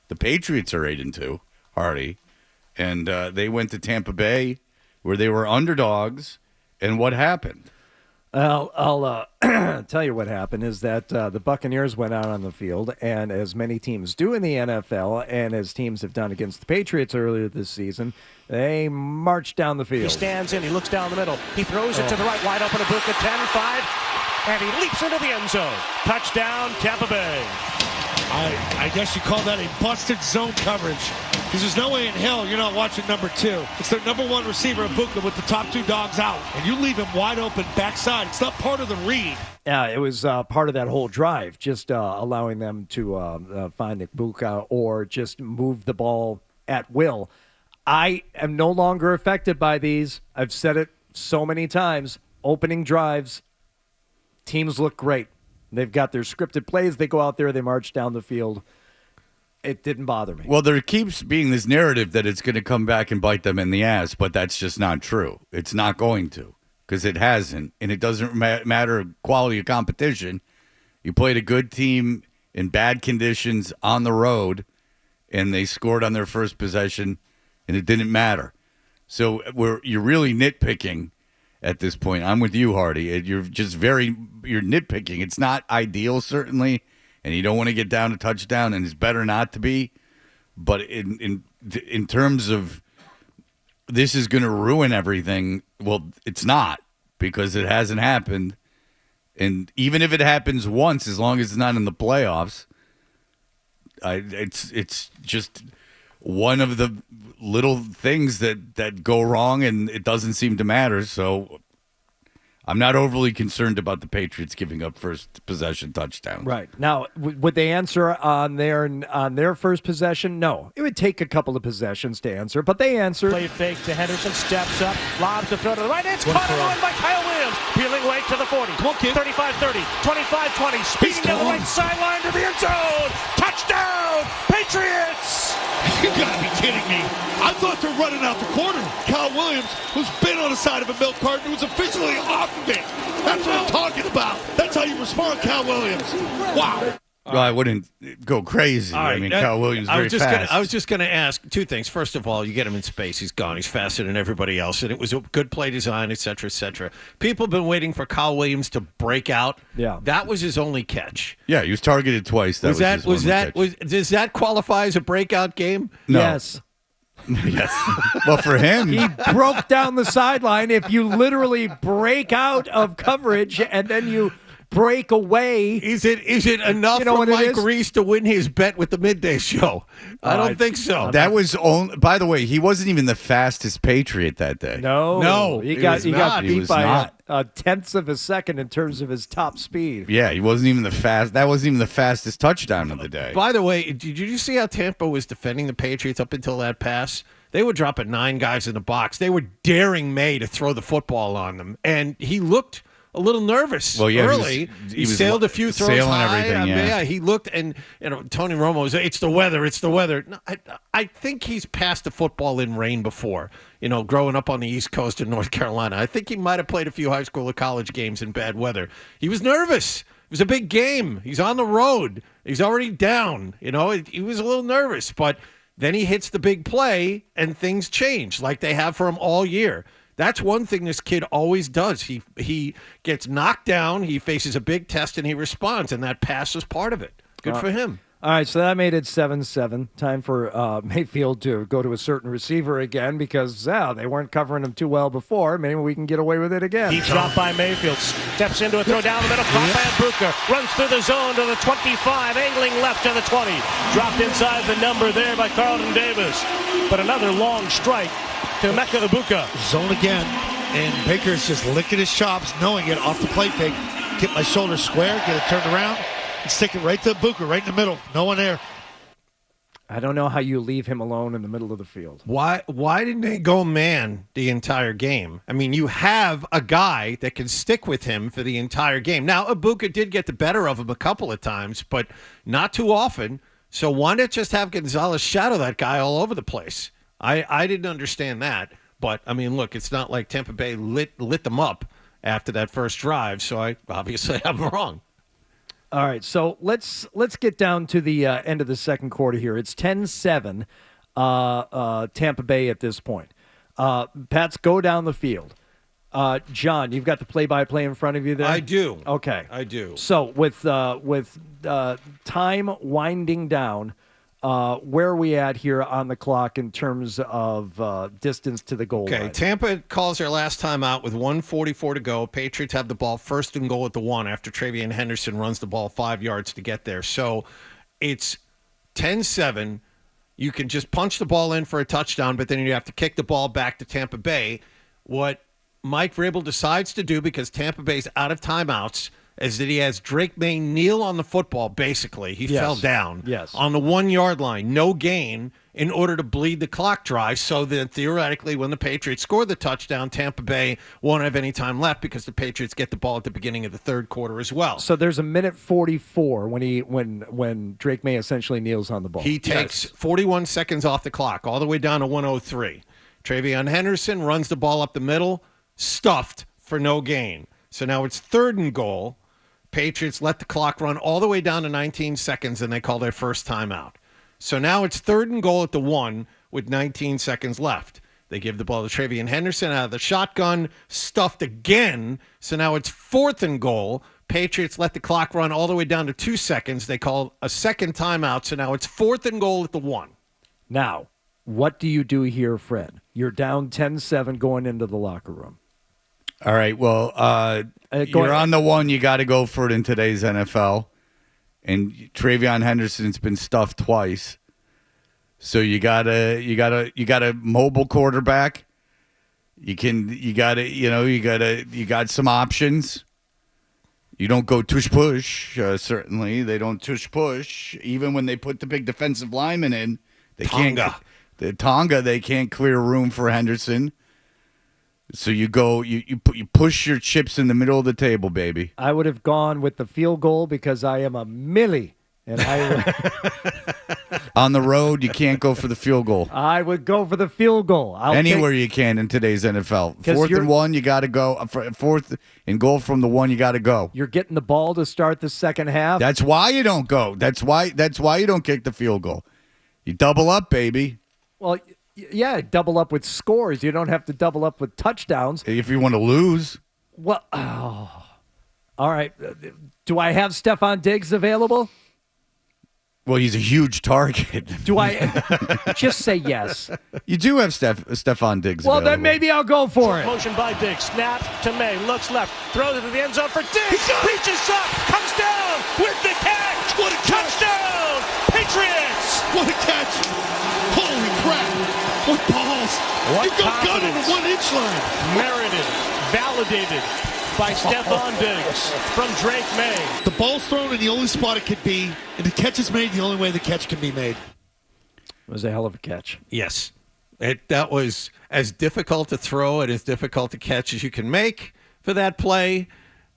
The Patriots are 8-2, Hardy, and they went to Tampa Bay where they were underdogs. And what happened? I'll tell you what happened is that the Buccaneers went out on the field, and as many teams do in the NFL, and as teams have done against the Patriots earlier this season, they marched down the field. He stands in, he looks down the middle, he throws it to the right, wide open, Ibuka, 10-5, and he leaps into the end zone. Touchdown, Tampa Bay. I guess you call that a busted zone coverage, because there's no way in hell you're not watching number 2. It's their number 1 receiver, Ibuka, with the top 2 dogs out, and you leave him wide open backside. It's not part of the read. Yeah, it was part of that whole drive, just allowing them to find Ibuka or just move the ball at will. I am no longer affected by these. I've said it so many times. Opening drives, teams look great. They've got their scripted plays. They go out there, they march down the field. It didn't bother me. Well, there keeps being this narrative that it's going to come back and bite them in the ass, but that's just not true. It's not going to, because it hasn't, and it doesn't matter quality of competition. You played a good team in bad conditions on the road, and they scored on their first possession, and it didn't matter. So you're really nitpicking at this point. I'm with you, Hardy. You're nitpicking. It's not ideal, certainly, and you don't want to get down a touchdown, and it's better not to be. But in terms of this is going to ruin everything, well, it's not, because it hasn't happened. And even if it happens once, as long as it's not in the playoffs, it's just one of the little things that go wrong, and it doesn't seem to matter. So I'm not overly concerned about the Patriots giving up first possession touchdowns. Right. Now, would they answer on their first possession? No. It would take a couple of possessions to answer, but they answered. Play fake to Henderson, steps up, lobs the throw to the right. It's caught and run by Kyle Williams. Peeling way to the 40. Come on, kid. 35-30, 25-20, speeding down the right sideline to the end zone. Touchdown, Patriots! You gotta be kidding me. I thought they're running out the corner. Kyle Williams, who's been on the side of a milk carton, was officially off of it. That's what I'm talking about. That's how you respond, Kyle Williams. Wow. Well, I wouldn't go crazy. All right, I mean, Kyle Williams is very fast. I was just going to ask two things. First of all, you get him in space. He's gone. He's faster than everybody else. And it was a good play design, et cetera, et cetera. People have been waiting for Kyle Williams to break out. Yeah. That was his only catch. Yeah, he was targeted twice. Does that qualify as a breakout game? No. Yes. Yes. Well, for him. He broke down the sideline. If you literally break out of coverage and then you break away. Is it enough for Mike Reese to win his bet with the midday show? I don't think so. That was only. By the way, he wasn't even the fastest Patriot that day. No, he got beat by tenths of a second in terms of his top speed. Yeah, he wasn't even the fast. That wasn't even the fastest touchdown of the day. By the way, did you see how Tampa was defending the Patriots up until that pass? They were dropping 9 guys in the box. They were daring May to throw the football on them, and he looked a little nervous early. He sailed a few throws high. Everything, he looked, and Tony Romo was, it's the weather. No, I think he's passed the football in rain before, growing up on the East Coast of North Carolina. I think he might have played a few high school or college games in bad weather. He was nervous. It was a big game. He's on the road. He's already down. He was a little nervous, but then he hits the big play, and things change like they have for him all year. That's one thing this kid always does. He gets knocked down, he faces a big test, and he responds, and that pass was part of it. Good for him. All right, so that made it 7-7. Time for Mayfield to go to a certain receiver again because they weren't covering him too well before. Maybe we can get away with it again. Deep drop by Mayfield. Steps into a throw down the middle. Caught by Ibuka. Runs through the zone to the 25. Angling left to the 20. Dropped inside the number there by Carlton Davis. But another long strike to Mecca Ibuka. Zone again. And Baker's just licking his chops, knowing it off the play fake. Get my shoulder square, get it turned around. Stick it right to Ibuka, right in the middle. No one there. I don't know how you leave him alone in the middle of the field. Why didn't they go man the entire game? I mean, you have a guy that can stick with him for the entire game. Now, Ibuka did get the better of him a couple of times, but not too often. So why not just have Gonzalez shadow that guy all over the place? I didn't understand that. But, I mean, look, it's not like Tampa Bay lit them up after that first drive, so I'm wrong. All right, so let's get down to the end of the second quarter here. It's 10-7 Tampa Bay at this point. Pats go down the field. John, you've got the play-by-play in front of you there? I do. Okay. I do. So with time winding down, where are we at here on the clock in terms of distance to the goal Okay, line? Tampa calls their last time out with 1:44 to go. Patriots have the ball first and goal at the 1 after TreVeyon Henderson runs the ball 5 yards to get there. So it's 10-7. You can just punch the ball in for a touchdown, but then you have to kick the ball back to Tampa Bay. What Mike Vrabel decides to do, because Tampa Bay's out of timeouts, is that he has Drake May kneel on the football, basically. He fell down on the 1 yard line, no gain, in order to bleed the clock dry, so that theoretically when the Patriots score the touchdown, Tampa Bay won't have any time left because the Patriots get the ball at the beginning of the third quarter as well. So there's a minute 44 when Drake May essentially kneels on the ball. He takes 41 seconds off the clock, all the way down to 1:03. TreVeyon Henderson runs the ball up the middle, stuffed for no gain. So now it's third and goal. Patriots let the clock run all the way down to 19 seconds, and they call their first timeout. So now it's third and goal at the 1 with 19 seconds left. They give the ball to TreVeyon Henderson out of the shotgun, stuffed again. So now it's fourth and goal. Patriots let the clock run all the way down to 2 seconds. They call a second timeout. So now it's fourth and goal at the 1. Now, what do you do here, Fred? You're down 10-7 going into the locker room. All right. Well, you're on the 1. You got to go for it in today's NFL. And TreVeyon Henderson's been stuffed twice. So you got a mobile quarterback. You got some options. You don't go tush push. Certainly, they don't tush push. Even when they put the big defensive lineman in, they can't clear room for Henderson. So you go, you push your chips in the middle of the table, baby. I would have gone with the field goal because I am a Millie, and on the road you can't go for the field goal. I would go for the field goal. Anywhere you can in today's NFL. Fourth and 1, you got to go. Fourth and goal from the 1, you got to go. You're getting the ball to start the second half. That's why you don't go. That's why you don't kick the field goal. You double up, baby. Well, yeah, double up with scores. You don't have to double up with touchdowns. If you want to lose. Well, all right. Do I have Stephon Diggs available? Well, he's a huge target. Do I just say yes? You do have Stephon Diggs Well, available. then maybe I'll go for it. Motion by Diggs. Snap to May. Looks left. Throws it to the end zone for Diggs. Reaches up. Comes down with the catch. What a catch. Touchdown. Patriots. What a catch. Holy crap. What balls. What You go gun on confidence. the 1-inch line. Merited. Validated by Stephon Diggs from Drake May. The ball's thrown in the only spot it could be, and the catch is made the only way the catch can be made. It was a hell of a catch. Yes. That was as difficult to throw and as difficult to catch as you can make for that play.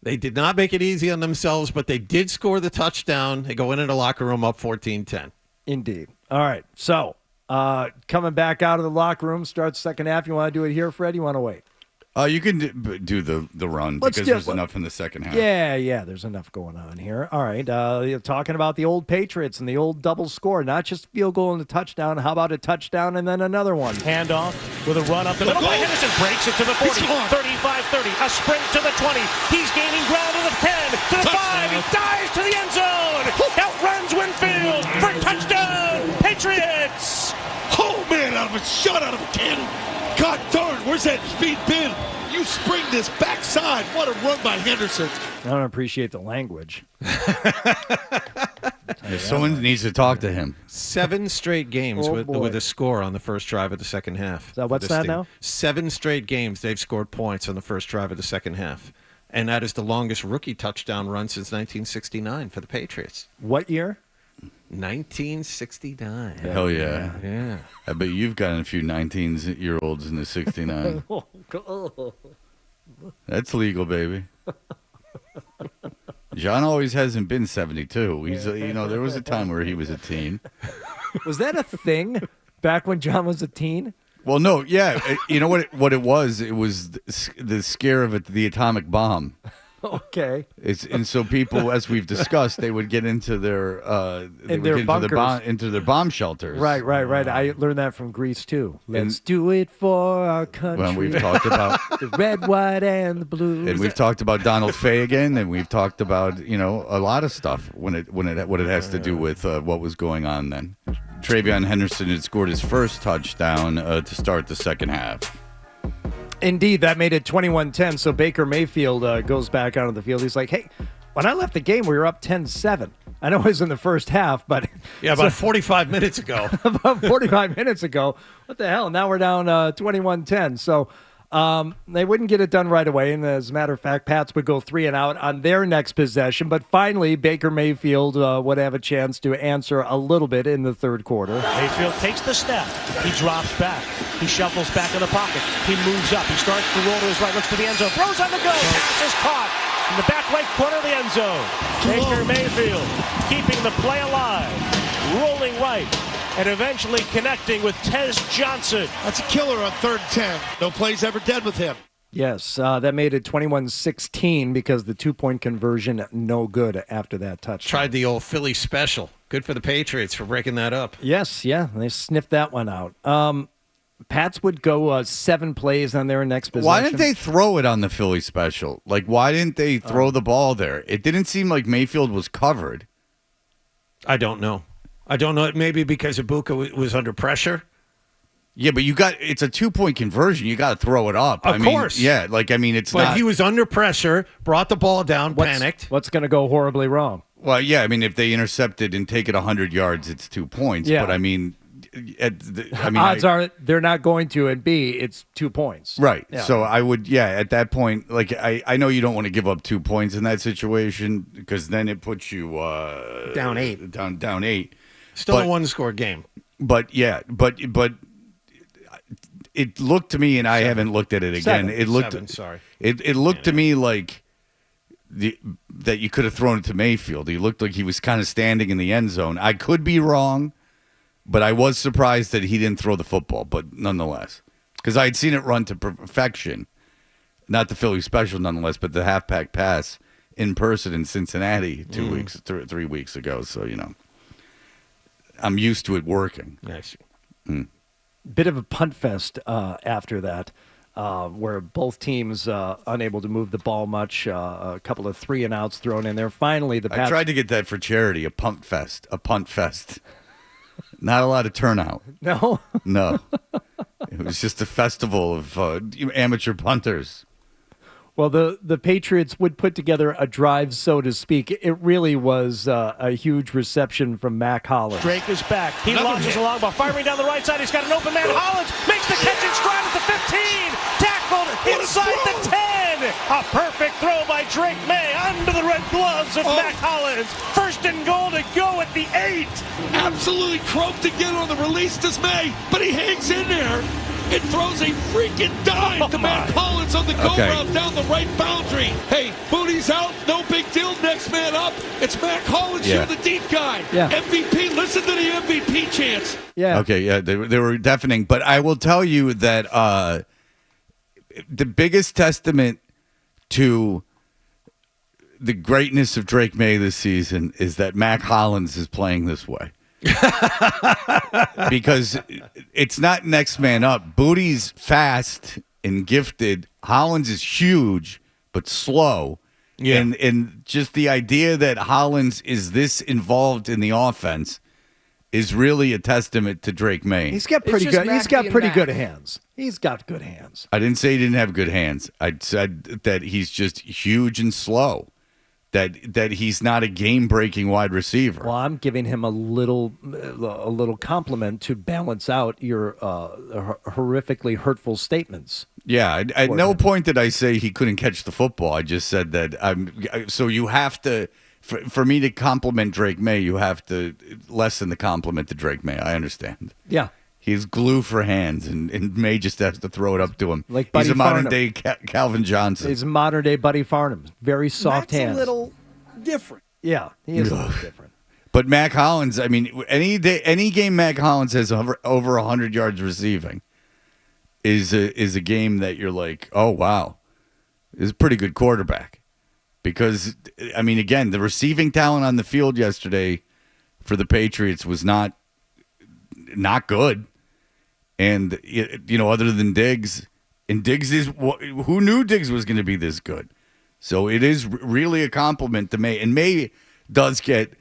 They did not make it easy on themselves, but they did score the touchdown. They go into the locker room up 14-10. Indeed. All right. So, coming back out of the locker room, starts second half. You want to do it here, Fred? You want to wait? You can do the run because there's enough in the second half. Yeah, there's enough going on here. All right, you're talking about the old Patriots and the old double score, not just field goal and a touchdown. How about a touchdown and then another one? Handoff with a run up the middle by Henderson. Breaks it to the 40, 35-30. A sprint to the 20. He's gaining ground to the 10, to the 5. He dives to the end zone. Outruns Winfield for touchdown. Patriots. Oh, man, shot out of a cannon. God darn, where's that speed been? You spring this backside. What a run by Henderson. I don't appreciate the language. Someone needs to talk to him. 7 straight games Oh, with boy. a score on the first drive of the second half. So what's for this that team. now? 7 straight games they've scored points on the first drive of the second half. And that is the longest rookie touchdown run since 1969 for the Patriots. What year? 1969. Hell yeah. Yeah. I bet you've gotten a few 19-year-olds in the 69. That's legal, baby. John always hasn't been 72. He's, there was a time where he was a teen. Was that a thing back when John was a teen? Well, no, yeah. You know what it was? It was the scare of the atomic bomb. Okay. And so people, as we've discussed, they would get into their bunkers. into their bomb shelters. Right. I learned that from Greece too. Let's do it for our country. Well, we've talked about the red, white, and the blue. and we've talked about Donald Fagan, and we've talked about a lot of stuff what it has to do with what was going on then. TreVeyon Henderson had scored his first touchdown to start the second half. Indeed, that made it 21-10. So Baker Mayfield goes back onto the field. He's like, hey, when I left the game, we were up 10-7. I know it was in the first half, but... Yeah, about 45 minutes ago. About 45 minutes ago. What the hell? Now we're down 21-10. So they wouldn't get it done right away. And as a matter of fact, Pats would go 3 and out on their next possession. But finally, Baker Mayfield would have a chance to answer a little bit in the third quarter. Mayfield takes the snap. He drops back. He shuffles back in the pocket. He moves up. He starts to roll to his right. Looks to the end zone. Throws on the go. Pass is caught in the back right corner of the end zone. Baker Mayfield keeping the play alive. Rolling right. And eventually connecting with Tez Johnson. That's a killer on 3rd and 10. No plays ever dead with him. Yes, that made it 21-16 because the 2-point conversion no good after that touchdown. Tried the old Philly special. Good for the Patriots for breaking that up. Yes, yeah, they sniffed that one out. Pats would go 7 plays on their next possession. Why didn't they throw it on the Philly special? Like, why didn't they throw the ball there? It didn't seem like Mayfield was covered. I don't know. Maybe because Ibuka was under pressure. Yeah, but it's a 2-point conversion. You got to throw it up. Of course. Yeah, it's but not. He was under pressure, brought the ball down, panicked. What's going to go horribly wrong? Well, yeah, if they intercepted and take it 100 yards, it's 2 points. Yeah. But odds are they're not going to, and B, it's 2 points. Right. Yeah. So I would, at that point, I know you don't want to give up 2 points in that situation because then it puts you down 8. Down 8. Still a 1-score game. But it looked to me, and I haven't looked at it again. It looked to me like that you could have thrown it to Mayfield. He looked like he was kind of standing in the end zone. I could be wrong, but I was surprised that he didn't throw the football. But nonetheless, because I had seen it run to perfection, not the Philly special, nonetheless, but the half-pack pass in person in Cincinnati 3 weeks ago. So I'm used to it working. Nice. Bit of a punt fest after that, where both teams unable to move the ball much. A couple of 3 and outs thrown in there. Finally, the Pats. I tried to get that for charity. A punt fest. Not a lot of turnout. No. It was just a festival of amateur punters. Well, the Patriots would put together a drive, so to speak. It really was a huge reception from Mac Hollins. Drake is back. He launches along ball, firing down the right side. He's got an open man. Hollins makes the catch in stride at the 15. Tackled inside the 10. A perfect throw by Drake May under the red gloves of Mac Hollins. 1st and goal to go at the 8. Absolutely croaked again on the release this May, but he hangs in there. It throws a freaking dime to Matt Collins on the go route down the right boundary. Hey, Booty's out. No big deal. Next man up. It's Matt Collins. You're the deep guy. Yeah. MVP. Listen to the MVP chants. Yeah. Okay, yeah, they were deafening. But I will tell you that the biggest testament to the greatness of Drake May this season is that Mac Hollins is playing this way. Because it's not next man up. Booty's fast and gifted. Hollins is huge but slow. Yeah. And just the idea that Hollins is this involved in the offense is really a testament to Drake May. He's got pretty good. He's got pretty good hands. He's got good hands. I didn't say he didn't have good hands. I said that he's just huge and slow. That he's not a game-breaking wide receiver. Well, I'm giving him a little compliment to balance out your horrifically hurtful statements. Yeah, at no point did I say he couldn't catch the football. I just said that so you have to, for me to compliment Drake May, you have to lessen the compliment to Drake May. I understand. Yeah. He's glue for hands, and May just has to throw it up to him. Like Buddy He's a Farnham. modern-day Calvin Johnson. He's a modern-day Buddy Farnham. Very soft hands. A little different. Yeah, he is a little different. But Mac Hollins, any game Mac Hollins has over 100 yards receiving is a game that you're like, oh, wow, this is a pretty good quarterback. Because, I mean, again, the receiving talent on the field yesterday for the Patriots was not good. And, other than Diggs, and Diggs is, who knew Diggs was going to be this good? So it is really a compliment to May. And May does get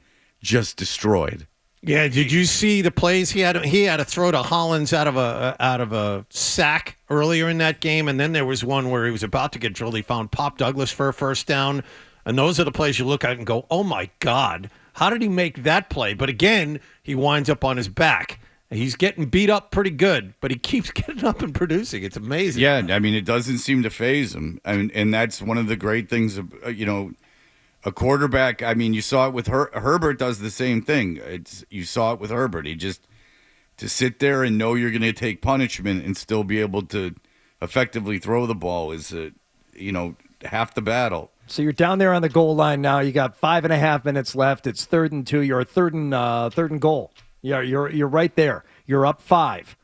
just destroyed. Yeah, did you see the plays he had to throw to Hollins out of a sack earlier in that game, and then there was one where he was about to get drilled. He found Pop Douglas for a first down, and those are the plays you look at and go, "Oh my God, how did he make that play?" But again, he winds up on his back. He's getting beat up pretty good, but he keeps getting up and producing. It's amazing. Yeah, I mean, it doesn't seem to faze him, and that's one of the great things of a quarterback. I mean, you saw it with Herbert does the same thing. You saw it with Herbert. He just to sit there and know you're going to take punishment and still be able to effectively throw the ball is half the battle. So you're down there on the goal line now. You got 5.5 minutes left. It's 3rd and 2. You're third and goal. Yeah, you're right there. You're up 5.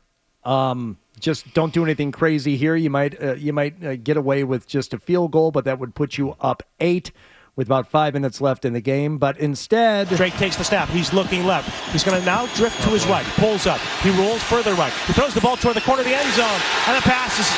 Just don't do anything crazy here. You might get away with just a field goal, but that would put you up 8 with about 5 minutes left in the game. But instead, Drake takes the snap. He's looking left. He's going to now drift to his right. Pulls up. He rolls further right. He throws the ball toward the corner of the end zone, and the pass is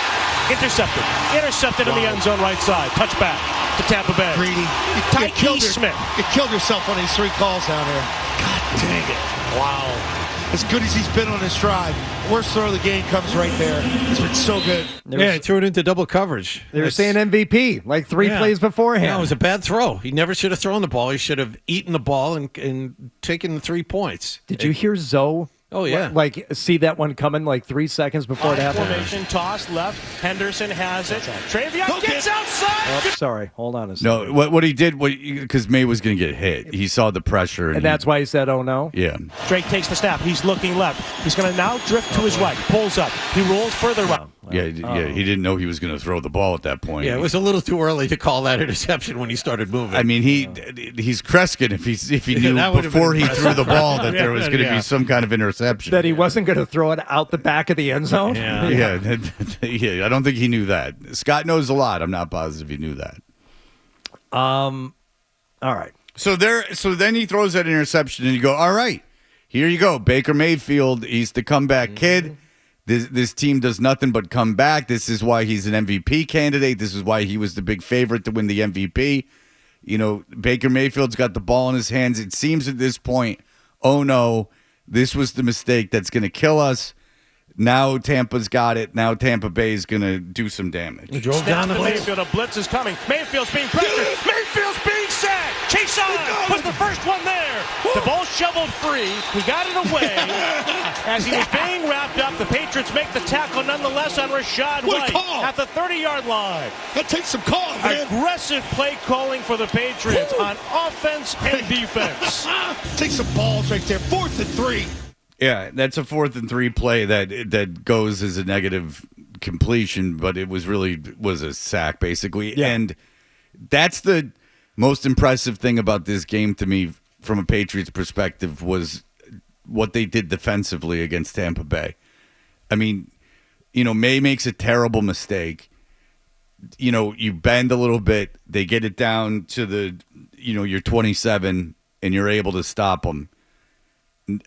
intercepted. Intercepted in the end zone right side. Touchback to Tampa Bay. Greedy. Tyke Smith. You killed yourself on these 3 calls down there. God dang it. Wow. As good as he's been on this drive, worst throw of the game comes right there. It's been so good. Yeah, he threw it into double coverage. They were saying MVP like 3 plays beforehand. No, it was a bad throw. He never should have thrown the ball. He should have eaten the ball and taken the 3 points. Did you hear Zoe? Oh, yeah. Like, see that one coming like 3 seconds before it happened? Formation, toss left. Henderson has it. TreVeyon gets outside. Oh, sorry. Hold on a second. No, what he did, because May was going to get hit. He saw the pressure. And that's why he said, oh, no? Yeah. Drake takes the snap. He's looking left. He's going to now drift to his right. Pulls up. He rolls further right. Yeah, he didn't know he was going to throw the ball at that point. Yeah, it was a little too early to call that interception when he started moving. I mean, he's Kreskin if he knew before he threw the ball that there was going to be some kind of interception. That he wasn't going to throw it out the back of the end zone? Yeah, I don't think he knew that. Scott knows a lot. I'm not positive he knew that. All right. So then he throws that interception, and you go, all right, here you go. Baker Mayfield, he's the comeback kid. This team does nothing but come back. This is why he's an MVP candidate. This is why he was the big favorite to win the MVP. Baker Mayfield's got the ball in his hands. It seems at this point, oh no, this was the mistake that's going to kill us. Now Tampa's got it. Now Tampa Bay is going to do some damage. He drove down the Mayfield. A blitz is coming. Mayfield's being pressured. Mayfield's being sacked. Chase on was the first one there. The ball shoveled free. He got it away. As he was being wrapped up, the Patriots make the tackle nonetheless on Rashad White at the 30-yard line. That takes some call, man. Aggressive play calling for the Patriots on offense and defense. Take some balls right there. 4th and 3. Yeah, that's a 4th and 3 play that goes as a negative completion, but it was a sack basically. Yeah. And that's the most impressive thing about this game to me from a Patriots perspective was what they did defensively against Tampa Bay. I mean, May makes a terrible mistake. You bend a little bit, they get it down to your 27 and you're able to stop them.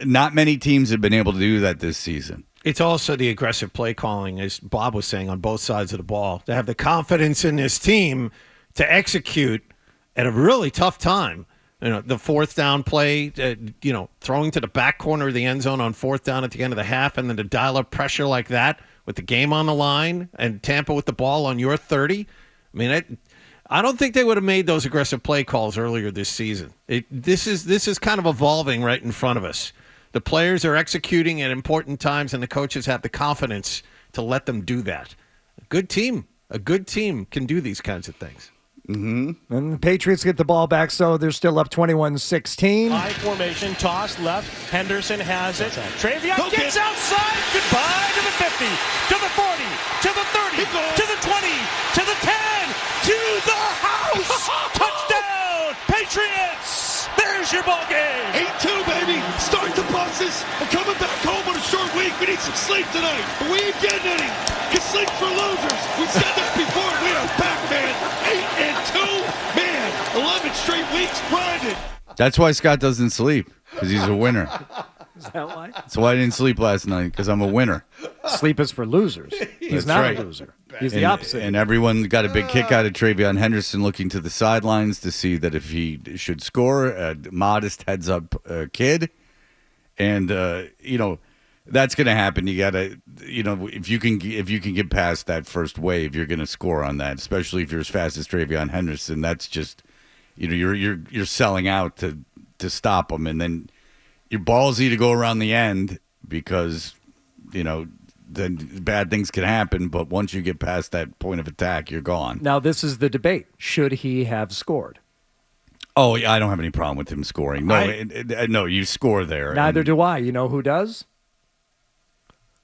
Not many teams have been able to do that this season. It's also the aggressive play calling, as Bob was saying, on both sides of the ball. To have the confidence in this team to execute at a really tough time. The 4th down play, throwing to the back corner of the end zone on 4th down at the end of the half, and then to dial up pressure like that with the game on the line and Tampa with the ball on your 30. I mean, I don't think they would have made those aggressive play calls earlier this season. This is kind of evolving right in front of us. The players are executing at important times, and the coaches have the confidence to let them do that. A good team can do these kinds of things. Mm-hmm. And the Patriots get the ball back, so they're still up 21-16. High formation, toss left. Henderson has it. TreVeyon gets outside. Goodbye to the 50, to the 40, to the 30, to the 20, to the 10, to the house. Touchdown, Patriots. There's your ball game. 8-2, baby. Start the buses. We're coming back home on a short week. We need some sleep tonight, but we ain't getting any. Cause sleep's for losers. We said this before. We are back, man. 8-2, man. 11 straight weeks grinding. That's why Scott doesn't sleep, because he's a winner. Is that why? That's why I didn't sleep last night, because I'm a winner. Sleep is for losers. He's That's not right. a loser. He's the opposite. And everyone got a big kick out of TreVeyon Henderson looking to the sidelines to see that if he should score, a modest heads-up kid. And, that's going to happen. You got to, if you can get past that first wave, you're going to score on that, especially if you're as fast as TreVeyon Henderson. That's just, you're selling out to stop them. And then you're ballsy to go around the end because, then bad things can happen, but once you get past that point of attack, you're gone. Now, this is the debate. Should he have scored? Oh, yeah, I don't have any problem with him scoring. No, no, you score there. Neither do I. You know who does?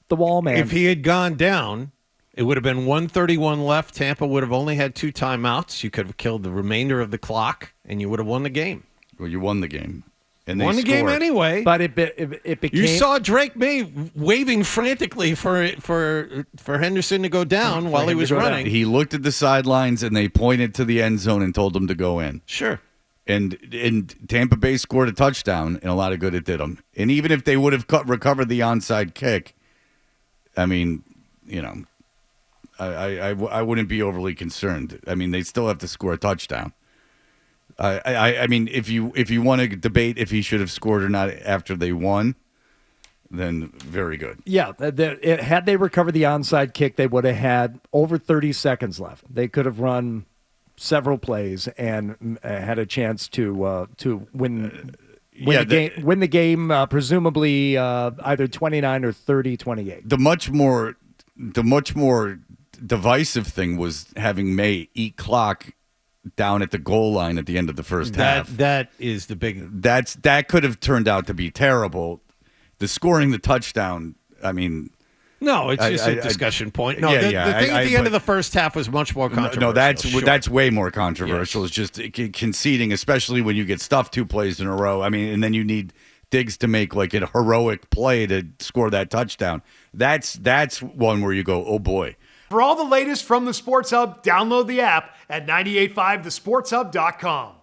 The wall man. If he had gone down, it would have been 1:31 left. Tampa would have only had 2 timeouts. You could have killed the remainder of the clock, and you would have won the game. Well, you won the game. And they won the game scored. anyway. But it became... You saw Drake May waving frantically for Henderson to go down while he was running. He looked at the sidelines, and they pointed to the end zone and told him to go in. Sure. And Tampa Bay scored a touchdown, and a lot of good it did them. And even if they would have recovered the onside kick, I mean, I wouldn't be overly concerned. I mean, they still have to score a touchdown. I mean, if you want to debate if he should have scored or not after they won, then very good. Yeah, had they recovered the onside kick, they would have had over 30 seconds left. They could have run several plays and had a chance to win the game, presumably either 29 or 30-28. The much more divisive thing was having May eat clock down at the goal line at the end of the first half. That is the big. That could have turned out to be terrible. The scoring the touchdown, I mean. No, it's just a discussion point. No, the thing at the end of the first half was much more controversial. No, that's way more controversial. Yes. It's just conceding, especially when you get stuffed 2 plays in a row. I mean, and then you need Diggs to make like a heroic play to score that touchdown. That's one where you go, oh boy. For all the latest from the Sports Hub, download the app at 985thesportshub.com.